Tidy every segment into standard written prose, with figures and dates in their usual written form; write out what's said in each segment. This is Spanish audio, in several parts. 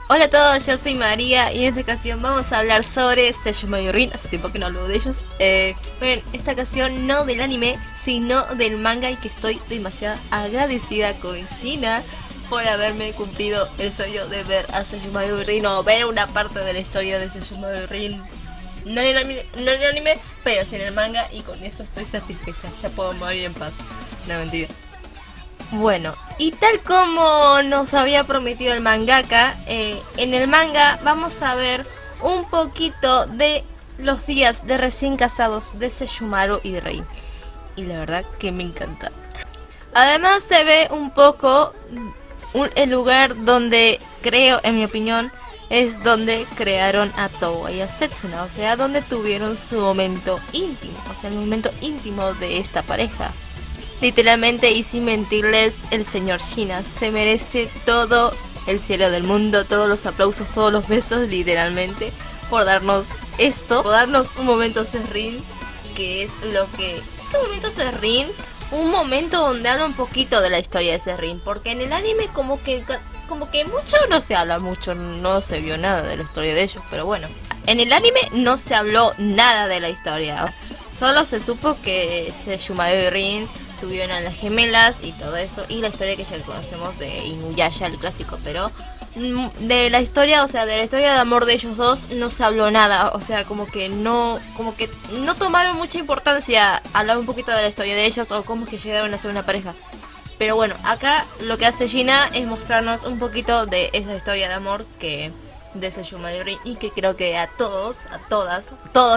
Hola a todos, yo soy María y en esta ocasión vamos a hablar sobre Sesshomaru Rin. Hace tiempo que no hablo de ellos. Bueno, esta ocasión no del anime, sino del manga, y que estoy demasiado agradecida con Gina por haberme cumplido el sueño de ver a Sesshomaru Rin, o ver una parte de la historia de Sesshomaru Rin. No en el anime, pero sí en el manga, y con eso estoy satisfecha. Ya puedo morir en paz. No, mentira. Bueno, y tal como nos había prometido el mangaka, en el manga vamos a ver un poquito de los días de recién casados de Sesshomaru y de Rin. Y la verdad que me encanta. Además se ve un poco el lugar donde, creo, en mi opinión, es donde crearon a Towa y a Setsuna. O sea, donde tuvieron su momento íntimo. O sea, el momento íntimo de esta pareja. Literalmente, y sin mentirles, el señor Shina se merece todo el cielo del mundo, todos los aplausos, todos los besos, literalmente, por darnos esto, por darnos un momento Serrin, que es lo que... ¿Qué momento Serrin? Un momento donde habla un poquito de la historia de Serrin, porque en el anime como que mucho no se habla mucho, no se vio nada de la historia de ellos, pero bueno, en el anime no se habló nada de la historia, solo se supo que Sesshomaru y Rin tuvieron a las gemelas y todo eso, y la historia que ya conocemos de Inuyasha, el clásico, pero de la historia, o sea, de la historia de amor de ellos dos no se habló nada. O sea, como que no tomaron mucha importancia hablar un poquito de la historia de ellos o cómo es que llegaron a ser una pareja. Pero bueno, acá lo que hace Gina es mostrarnos un poquito de esa historia de amor que de Sesshomaru Rin, y que creo que a todos,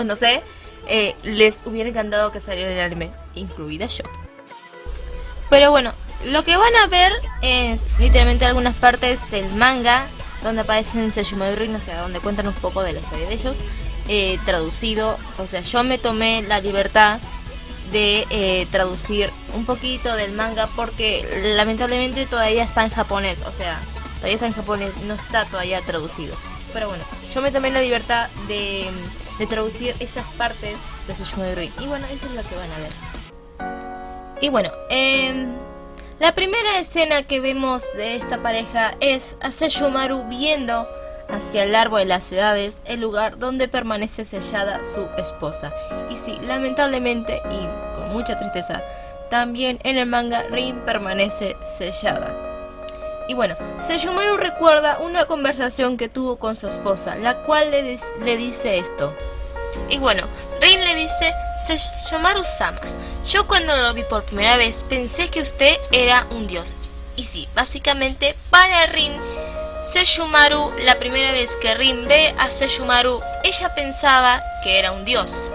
no sé, les hubiera encantado que saliera en el anime, incluida yo. Pero bueno, lo que van a ver es literalmente algunas partes del manga donde aparecen Sesshomaru Rin, o sea, donde cuentan un poco de la historia de ellos, traducido. O sea, yo me tomé la libertad de traducir un poquito del manga porque lamentablemente todavía está en japonés. O sea, todavía está en japonés, no está todavía traducido. Pero bueno, yo me tomé la libertad de traducir esas partes de Sesshomaru Rin. Y bueno, eso es lo que van a ver. Y bueno, la primera escena que vemos de esta pareja es a Sesshomaru viendo hacia el árbol de las ciudades, el lugar donde permanece sellada su esposa. Y sí, lamentablemente y con mucha tristeza, también en el manga Rin permanece sellada. Y bueno, Sesshomaru recuerda una conversación que tuvo con su esposa, la cual le dice esto. Y bueno, Rin le dice: Sesshomaru-sama, yo cuando lo vi por primera vez pensé que usted era un dios. Y sí, básicamente para Rin, Sesshomaru, la primera vez que Rin ve a Sesshomaru, ella pensaba que era un dios.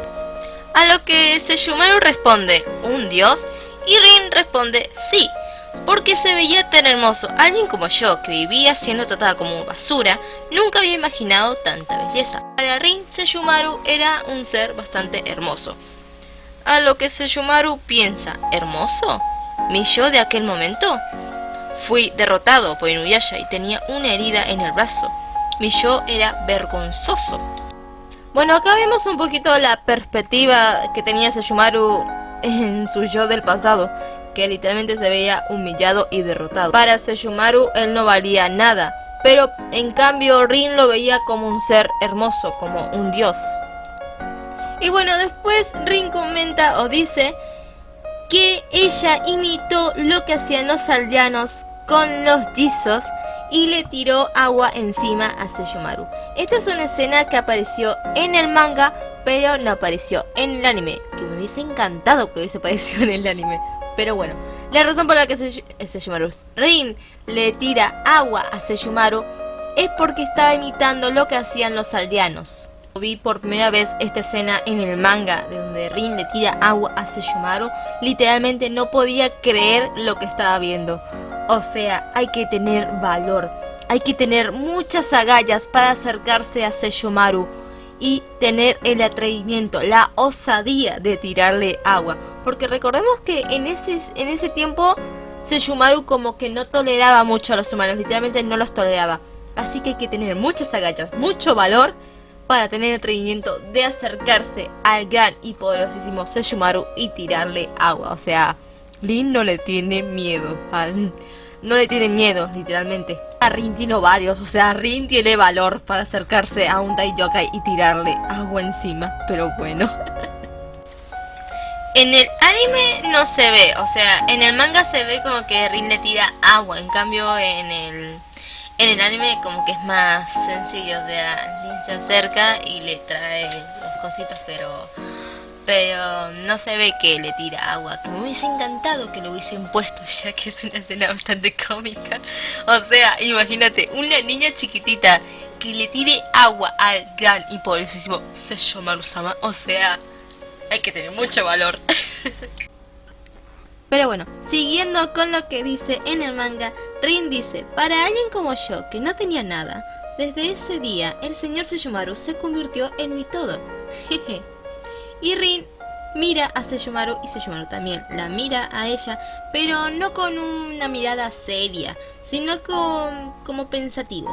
A lo que Sesshomaru responde: ¿un dios? Y Rin responde: sí, porque se veía tan hermoso. Alguien como yo, que vivía siendo tratada como basura, nunca había imaginado tanta belleza. Para Rin, Sesshomaru era un ser bastante hermoso. A lo que Sesshomaru piensa: ¿hermoso? ¿Mi yo de aquel momento? Fui derrotado por Inuyasha y tenía una herida en el brazo. Mi yo era vergonzoso. Bueno, acá vemos un poquito la perspectiva que tenía Sesshomaru en su yo del pasado, que literalmente se veía humillado y derrotado. Para Sesshomaru él no valía nada, pero en cambio Rin lo veía como un ser hermoso, como un dios. Y bueno, después Rin comenta o dice que ella imitó lo que hacían los aldeanos con los Jisos y le tiró agua encima a Sesshomaru. Esta es una escena que apareció en el manga, pero no apareció en el anime, que me hubiese encantado que hubiese aparecido en el anime. Pero bueno, la razón por la que Rin le tira agua a Sesshomaru es porque estaba imitando lo que hacían los aldeanos. Vi por primera vez esta escena en el manga, de donde Rin le tira agua a Sesshomaru. Literalmente no podía creer lo que estaba viendo. O sea, hay que tener valor, hay que tener muchas agallas para acercarse a Sesshomaru y tener el atrevimiento, la osadía de tirarle agua. Porque recordemos que en ese tiempo Sesshomaru como que no toleraba mucho a los humanos, literalmente no los toleraba. Así que hay que tener muchas agallas, mucho valor para tener el atrevimiento de acercarse al gran y poderosísimo Sesshomaru y tirarle agua. O sea, Rin no le tiene miedo, literalmente. Rin tiene varios, o sea, Rin tiene valor para acercarse a un Daijokai y tirarle agua encima, pero bueno. En el anime no se ve, o sea, en el manga se ve como que Rin le tira agua, en cambio en el anime como que es más sencillo, o sea, Rin se acerca y le trae los cositos, pero no se ve que le tira agua, que me hubiese encantado que lo hubiesen puesto, ya que es una escena bastante cómica. O sea, imagínate, una niña chiquitita que le tire agua al gran y poderosísimo Sesshomaru-sama, o sea, hay que tener mucho valor. Pero bueno, siguiendo con lo que dice en el manga, Rin dice: para alguien como yo, que no tenía nada, desde ese día el señor Sesshomaru se convirtió en mi todo. Jeje. Y Rin mira a Sesshomaru y Sesshomaru también la mira a ella, pero no con una mirada seria, sino como pensativo.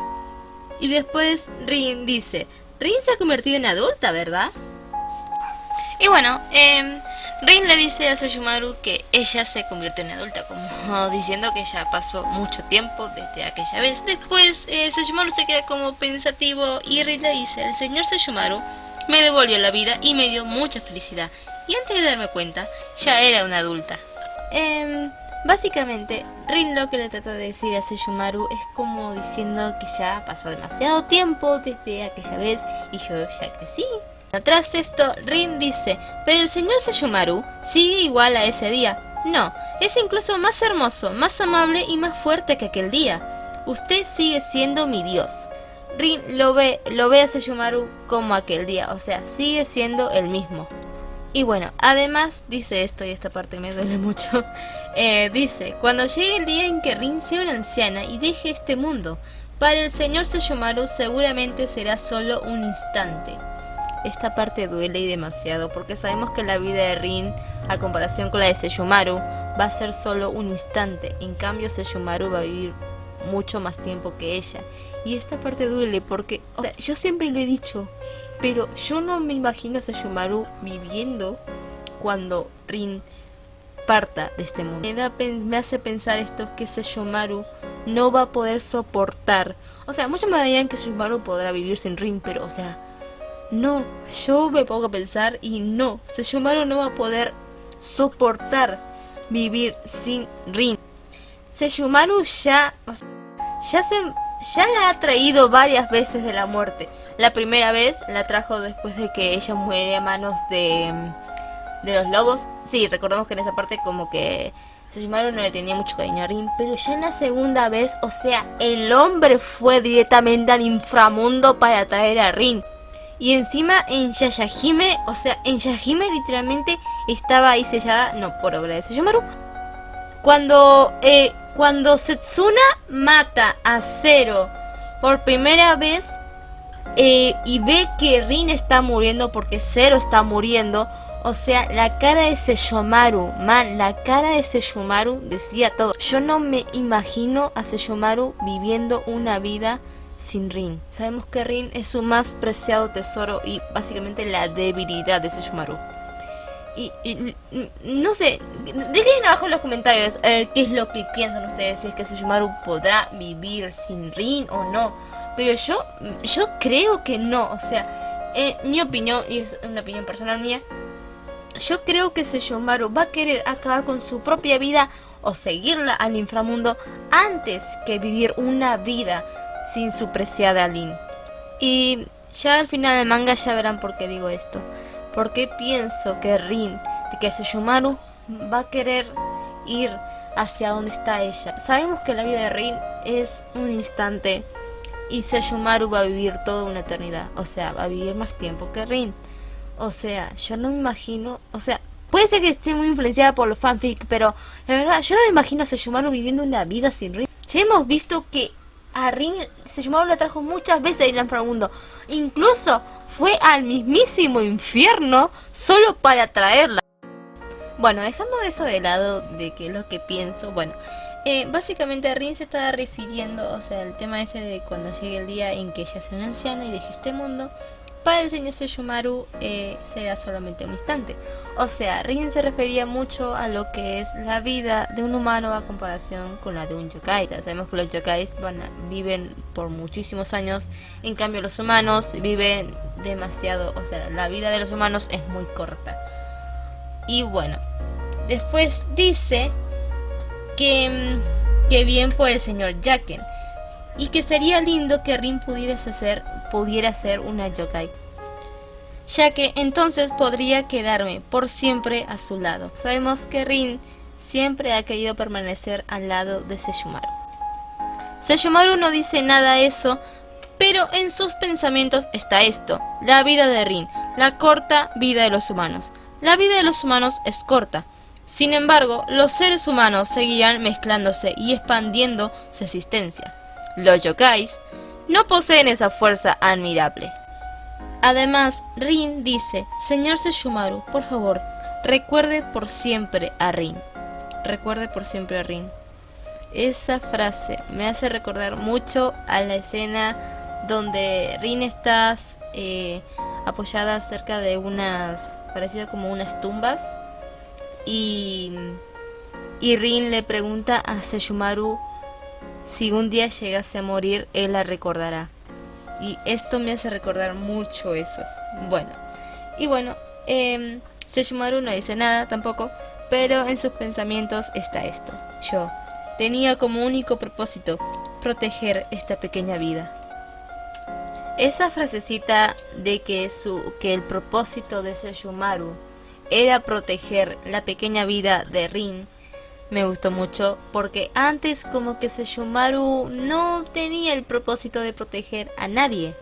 Y después Rin dice: Rin se ha convertido en adulta, ¿verdad? Y bueno, Rin le dice a Sesshomaru que ella se convierte en adulta, como diciendo que ya pasó mucho tiempo desde aquella vez. Después Sesshomaru se queda como pensativo y Rin le dice: el señor Sesshomaru me devolvió la vida y me dio mucha felicidad, y antes de darme cuenta ya era una adulta. Básicamente Rin lo que le trata de decir a Sesshomaru es como diciendo que ya pasó demasiado tiempo desde aquella vez y yo ya crecí. Tras esto, Rin dice: pero el señor Sesshomaru sigue igual a ese día. No, es incluso más hermoso, más amable y más fuerte que aquel día. Usted sigue siendo mi dios. Rin lo ve a Sesshomaru como aquel día, o sea, sigue siendo el mismo. Y bueno, además dice esto, y esta parte me duele mucho, dice: cuando llegue el día en que Rin sea una anciana y deje este mundo, para el señor Sesshomaru seguramente será solo un instante. Esta parte duele y demasiado, porque sabemos que la vida de Rin, a comparación con la de Sesshomaru, va a ser solo un instante. En cambio, Sesshomaru va a vivir mucho más tiempo que ella. Y esta parte duele porque, o sea, yo siempre lo he dicho, pero yo no me imagino a Sesshomaru viviendo cuando Rin parta de este mundo. Me hace pensar esto, que Sesshomaru no va a poder soportar. O sea, muchos me dirán que Sesshomaru podrá vivir sin Rin, pero, o sea, no, yo me pongo a pensar y no, Sesshomaru no va a poder soportar vivir sin Rin. Sesshomaru ya la ha traído varias veces de la muerte. La primera vez la trajo después de que ella muere a manos de los lobos. Sí, recordemos que en esa parte como que Sesshomaru no le tenía mucho cariño a Rin, pero ya en la segunda vez, o sea, el hombre fue directamente al inframundo para traer a Rin. Y encima en Yashahime, o sea, en Yashahime literalmente estaba ahí sellada, no por obra de Sesshomaru. Cuando Setsuna mata a Zero por primera vez y ve que Rin está muriendo porque Zero está muriendo, o sea, la cara de Sesshomaru, la cara de Sesshomaru decía todo. Yo no me imagino a Sesshomaru viviendo una vida sin Rin. Sabemos que Rin es su más preciado tesoro y básicamente la debilidad de Sesshomaru. Y no sé, dejen abajo en los comentarios a ver qué es lo que piensan ustedes, si es que Sesshomaru podrá vivir sin Rin o no. Pero yo creo que no, o sea, mi opinión, y es una opinión personal mía, yo creo que Sesshomaru va a querer acabar con su propia vida o seguirla al inframundo antes que vivir una vida sin su preciada Rin. Y ya al final del manga ya verán por qué digo esto. Porque pienso que Sesshomaru va a querer ir hacia donde está ella. Sabemos que la vida de Rin es un instante y Sesshomaru va a vivir toda una eternidad. O sea, va a vivir más tiempo que Rin. O sea, yo no me imagino, o sea, puede ser que esté muy influenciada por los fanfic, pero la verdad, yo no me imagino a Sesshomaru viviendo una vida sin Rin. Ya hemos visto que a Rin Sesshomaru la trajo muchas veces al inframundo. Incluso fue al mismísimo infierno solo para traerla. Bueno, dejando eso de lado de que es lo que pienso, bueno, básicamente Rin se estaba refiriendo, o sea, el tema ese de cuando llegue el día en que ella sea una anciana y deje este mundo, para el señor Sesshomaru será solamente un instante. O sea, Rin se refería mucho a lo que es la vida de un humano a comparación con la de un yokai. O sea, sabemos que los yokais viven por muchísimos años, en cambio los humanos viven demasiado, o sea, la vida de los humanos es muy corta. Y bueno, después dice que bien por el señor Jaken, y que sería lindo que Rin pudiera ser una yokai, ya que entonces podría quedarme por siempre a su lado. Sabemos que Rin siempre ha querido permanecer al lado de Sesshomaru. Sesshomaru no dice nada a eso, pero en sus pensamientos está esto: la vida de Rin, la corta vida de los humanos. La vida de los humanos es corta. Sin embargo, los seres humanos seguirán mezclándose y expandiendo su existencia. Los yokais no poseen esa fuerza admirable. Además, Rin dice: señor Sesshomaru, por favor, recuerde por siempre a Rin. Recuerde por siempre a Rin. Esa frase me hace recordar mucho a la escena donde Rin está apoyada cerca de unas, parecido como unas tumbas, y Rin le pregunta a Sesshomaru si un día llegase a morir, él la recordará. Y esto me hace recordar mucho eso. Bueno, Sesshomaru no dice nada tampoco, pero en sus pensamientos está esto: yo tenía como único propósito proteger esta pequeña vida. Esa frasecita de que el propósito de Sesshomaru era proteger la pequeña vida de Rin me gustó mucho, porque antes como que Sesshomaru no tenía el propósito de proteger a nadie,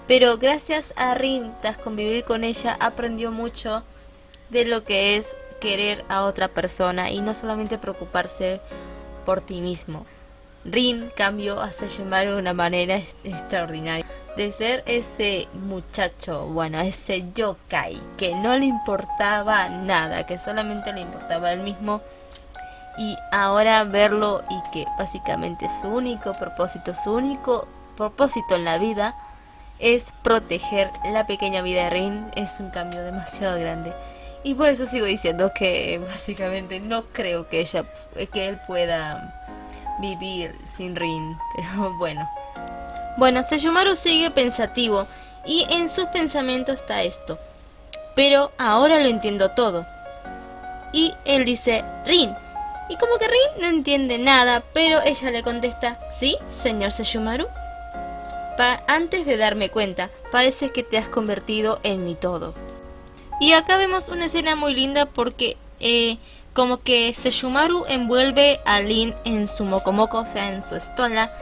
pero gracias a Rin, tras convivir con ella, aprendió mucho de lo que es querer a otra persona y no solamente preocuparse por ti mismo. Rin cambió a Sesshomaru de una manera extraordinaria, de ser ese muchacho, ese yokai que no le importaba nada, que solamente le importaba él mismo, y ahora verlo y que básicamente su único propósito en la vida es proteger la pequeña vida de Rin, es un cambio demasiado grande. Y por eso sigo diciendo que básicamente no creo que él pueda vivir sin Rin, pero bueno. Sesshomaru sigue pensativo y en sus pensamientos está esto: pero ahora lo entiendo todo. Y él dice: Rin. Y como que Rin no entiende nada, pero ella le contesta: sí, señor Sesshomaru. Antes de darme cuenta, parece que te has convertido en mi todo. Y acá vemos una escena muy linda porque como que Sesshomaru envuelve a Rin en su mokomoko, o sea, en su estola,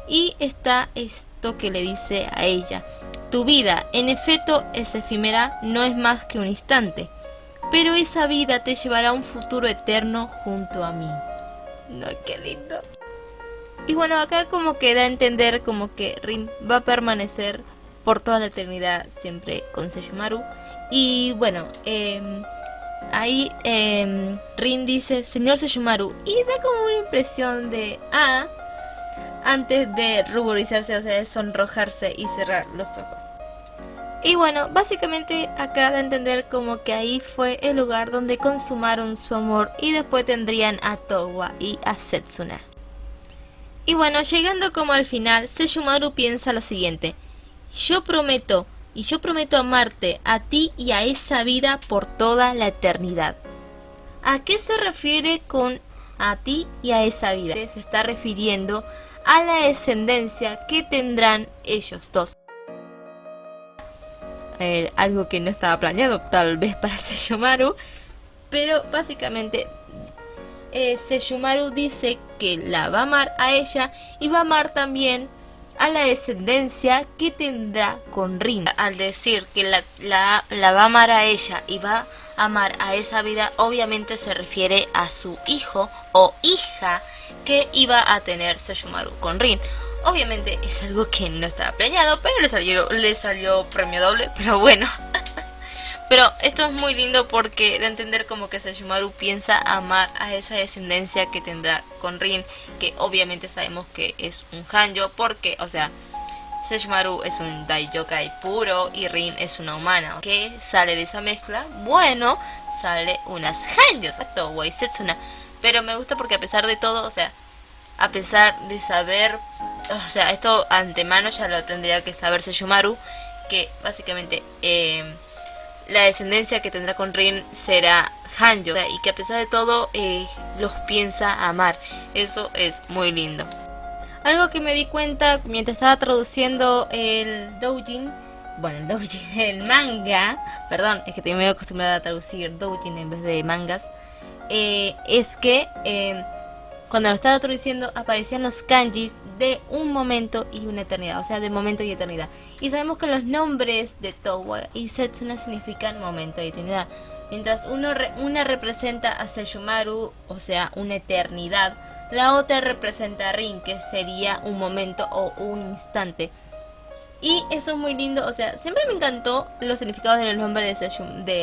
y está esto que le dice a ella: tu vida, en efecto, es efímera, no es más que un instante, pero esa vida te llevará a un futuro eterno junto a mí. No, qué lindo. Y acá como que da a entender como que Rin va a permanecer por toda la eternidad siempre con Sesshomaru. Y ahí Rin dice: señor Sesshomaru, y da como una impresión de antes de ruborizarse, o sea, de sonrojarse y cerrar los ojos. Y básicamente acá da a entender como que ahí fue el lugar donde consumaron su amor y después tendrían a Towa y a Setsuna. Y llegando como al final, Sesshomaru piensa lo siguiente: yo prometo amarte a ti y a esa vida por toda la eternidad. ¿A qué se refiere con a ti y a esa vida? Se está refiriendo a la descendencia que tendrán ellos dos. Algo que no estaba planeado tal vez para Sesshomaru, pero básicamente Sesshomaru dice que la va a amar a ella y va a amar también a la descendencia que tendrá con Rin. Al decir que la va a amar a ella y va a amar a esa vida, obviamente se refiere a su hijo o hija que iba a tener Sesshomaru con Rin. Obviamente es algo que no estaba planeado, pero le salió premio doble, pero bueno. Pero esto es muy lindo porque da a entender como que Sesshomaru piensa amar a esa descendencia que tendrá con Rin, que obviamente sabemos que es un Hanjo, porque, o sea, Sesshomaru es un Daiyokai puro y Rin es una humana. ¿Qué sale de esa mezcla? Bueno, sale unas Hanjo, Towa y Setsuna. Pero me gusta porque a pesar de todo, o sea, a pesar de saber, o sea, esto antemano ya lo tendría que saber Sesshomaru, que básicamente la descendencia que tendrá con Rin será Hanjo, y que a pesar de todo los piensa amar. Eso es muy lindo. Algo que me di cuenta mientras estaba traduciendo el doujin, el manga, perdón, es que estoy medio acostumbrada a traducir doujin en vez de mangas, es que cuando lo estaba traduciendo aparecían los kanjis de un momento y una eternidad, o sea, de momento y eternidad. Y sabemos que los nombres de Towa y Setsuna significan momento y eternidad. Mientras una representa a Sesshomaru, o sea, una eternidad, la otra representa a Rin, que sería un momento o un instante. Y eso es muy lindo, o sea, siempre me encantó los significados de los nombres de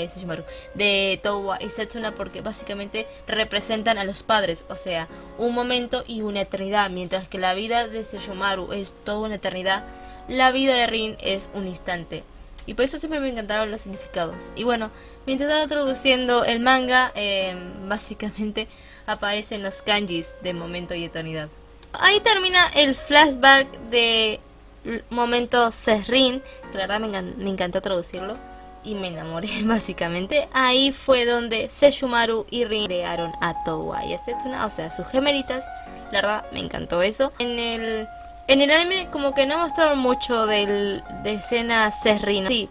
Sesshomaru, de Towa y Setsuna, porque básicamente representan a los padres, o sea, un momento y una eternidad. Mientras que la vida de Sesshomaru es toda una eternidad, la vida de Rin es un instante. Y por eso siempre me encantaron los significados. Y bueno, mientras estaba traduciendo el manga, básicamente aparecen los kanjis de momento y eternidad. Ahí termina el flashback de momento Sesrin, que la verdad me encantó traducirlo y me enamoré básicamente. Ahí fue donde Sesshomaru y Rin crearon a Towa y a Setsuna, o sea, sus gemelitas. La verdad me encantó eso. En el anime como que no mostraron mucho de escenas Sesrin. Sí,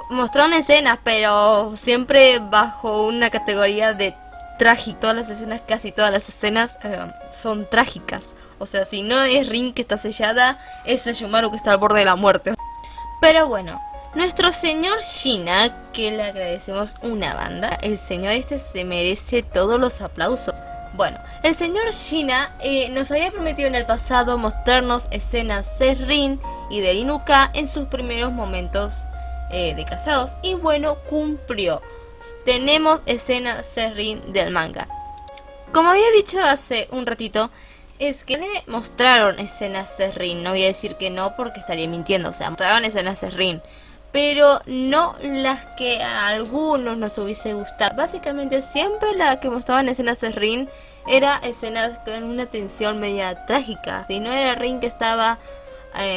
mostraron escenas, pero siempre bajo una categoría de trágico. Todas las escenas, casi todas las escenas son trágicas. O sea, si no es Rin que está sellada, es Sesshomaru que está al borde de la muerte. Pero bueno, nuestro señor Shina, que le agradecemos una banda, el señor este se merece todos los aplausos. Bueno, el señor Shina nos había prometido en el pasado mostrarnos escenas de Rin y de Inuka en sus primeros momentos de casados. Y bueno, cumplió. Tenemos escenas de Rin del manga. Como había dicho hace un ratito, es que me mostraron escenas de Rin. No voy a decir que no porque estaría mintiendo. O sea, mostraron escenas de Rin, pero no las que a algunos nos hubiese gustado. Básicamente siempre la que mostraban escenas de Rin era escenas con una tensión media trágica. Si no era Rin que estaba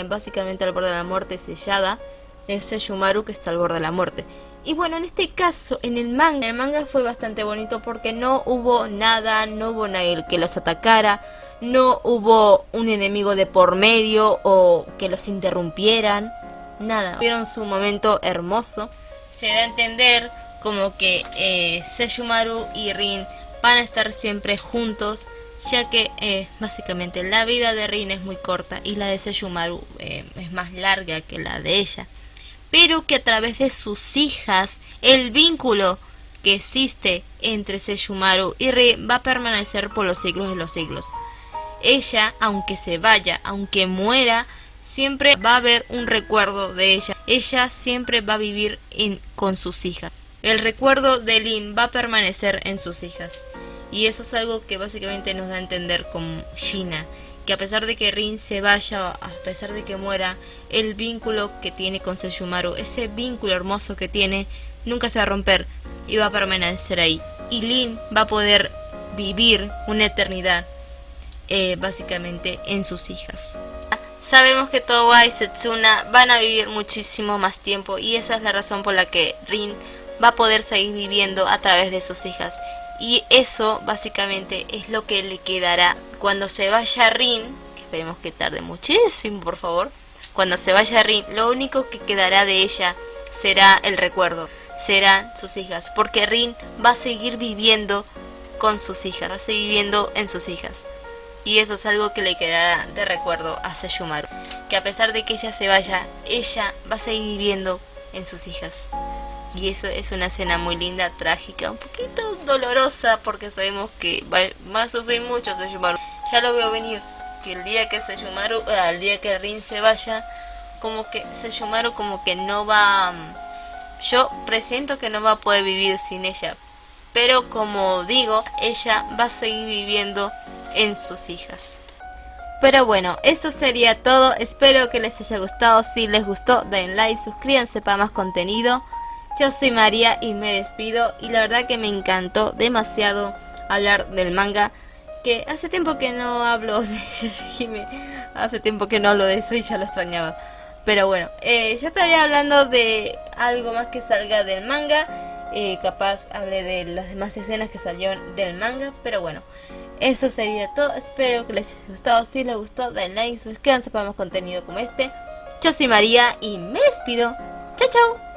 básicamente al borde de la muerte sellada, es Sesshomaru que está al borde de la muerte. Y bueno, en este caso, en el manga fue bastante bonito porque no hubo nada, no hubo nadie que los atacara, no hubo un enemigo de por medio o que los interrumpieran, nada. Tuvieron su momento hermoso. Se da a entender como que Sesshomaru y Rin van a estar siempre juntos, ya que básicamente la vida de Rin es muy corta y la de Sesshomaru es más larga que la de ella. Pero que a través de sus hijas, el vínculo que existe entre Sesshomaru y Rin va a permanecer por los siglos de los siglos. Ella, aunque se vaya, aunque muera, siempre va a haber un recuerdo de ella. Ella siempre va a vivir con sus hijas. El recuerdo de Rin va a permanecer en sus hijas. Y eso es algo que básicamente nos da a entender con Shina, que a pesar de que Rin se vaya, a pesar de que muera, el vínculo que tiene con Sesshomaru, ese vínculo hermoso que tiene, nunca se va a romper y va a permanecer ahí. Y Rin va a poder vivir una eternidad básicamente en sus hijas. Sabemos que Towa y Setsuna van a vivir muchísimo más tiempo y esa es la razón por la que Rin va a poder seguir viviendo a través de sus hijas. Y eso básicamente es lo que le quedará cuando se vaya Rin, que esperemos que tarde muchísimo, por favor. Cuando se vaya Rin, lo único que quedará de ella será el recuerdo, serán sus hijas, porque Rin va a seguir viviendo con sus hijas, va a seguir viviendo en sus hijas. Y eso es algo que le quedará de recuerdo a Sesshomaru, que a pesar de que ella se vaya, ella va a seguir viviendo en sus hijas. Y eso es una escena muy linda, trágica, un poquito dolorosa, porque sabemos que va a sufrir mucho Sesshomaru. Ya lo veo venir, que el día que el día que Rin se vaya, como que Sesshomaru como que no va, yo presiento que no va a poder vivir sin ella. Pero como digo, ella va a seguir viviendo en sus hijas. Pero bueno, eso sería todo. Espero que les haya gustado. Si les gustó, den like, suscríbanse para más contenido. Yo soy María y me despido. Y la verdad que me encantó demasiado hablar del manga. Que hace tiempo que no hablo de Yoshihime. Hace tiempo que no hablo de eso y ya lo extrañaba. Pero bueno, ya estaré hablando de algo más que salga del manga. Capaz hablé de las demás escenas que salieron del manga. Pero bueno, eso sería todo. Espero que les haya gustado. Si les gustó, den like, suscríbanse para más contenido como este. Yo soy María y me despido. Chao, chao.